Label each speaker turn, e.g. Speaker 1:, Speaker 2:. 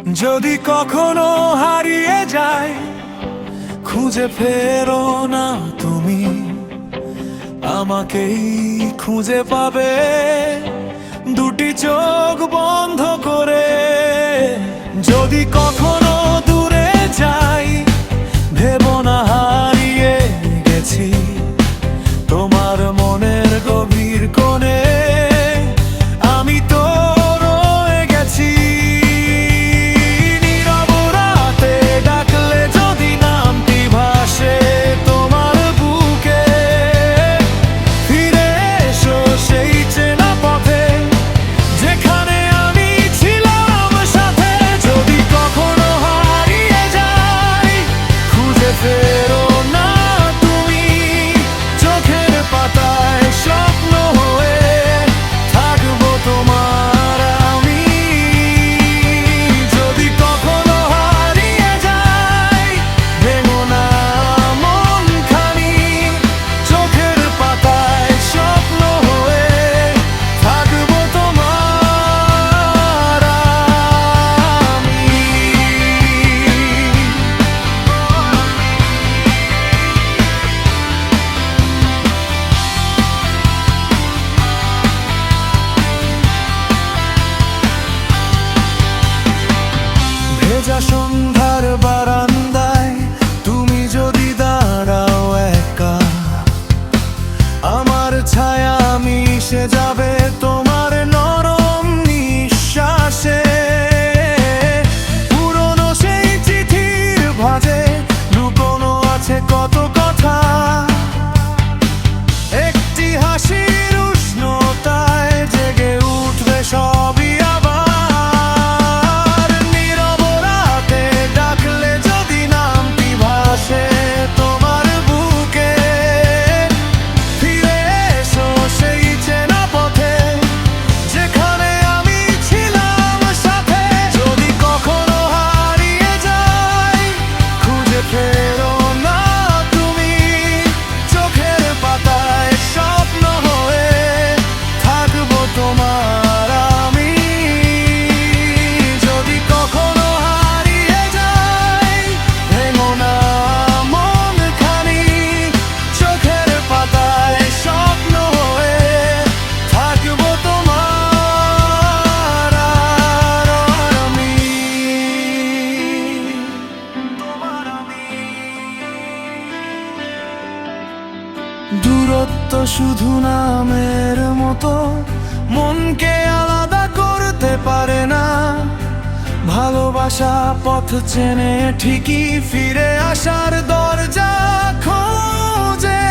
Speaker 1: যদি কখনো হারিয়ে যায়, খুঁজে ফেরো না তুমি, আমাকেই খুঁজে পাবে দুটি চোখ বন্ধ করে। যদি কখনো দূরে যাই, ভেবো না হারিয়ে গেছি, তোমার মনের গভীর কোণে আমি তো রয়ে গেছি। নীরব রাতে ডাকলে যদি নামটি ভাসে তোমার বুকে, ফিরে এসো সেই চেনা পথে যেখানে আমি ছিলাম সাথে। যদি কখনো হারিয়ে যাই, খুঁজে ফেরো না তুমি, চোখের পাতায় স্বপ্ন হয়ে থাকবো তোমার আমি। যদি কখনো হারিয়ে যাই, ভেঙো না মনখানি, চোখের পাতায় স্বপ্ন হয়ে থাকবো তোমার আমি। ভেজা সন্ধ্যার বারান্দায় তুমি যদি দাঁড়াও একা, আমার ছায়া মিশে যাবে তোমার নরম নিঃশ্বাসে। পুরনো সেই চিঠির ভাঁজে লুকোনো আছে কত কথা, একটি হাসির উষ্ণতায় জেগে উঠবে সবই আবার। নীরব রাতে ডাকলে যদি নামটি ভাসে তোমার বুকে, ফিরে এসো সেই চেনা পথে যেখানে আমি ছিলাম সাথে। যদি কখনো হারিয়ে যাই, খুঁজে ফেরো না তুমি, চোখের পাতায় স্বপ্ন হয়ে থাকবো তোমার আমি। যদি কখনো হারিয়ে যাই, ভেঙো না মনখানি, চোখের পাতায় স্বপ্ন হয়ে থাকবো তোমার আমি। দূরত্ব শুধু নামের মতো, মনকে আলাদা করতে পারে না। ভালোবাসা পথ চেনে ঠিকই, ফিরে আসার দরজা খোঁজে।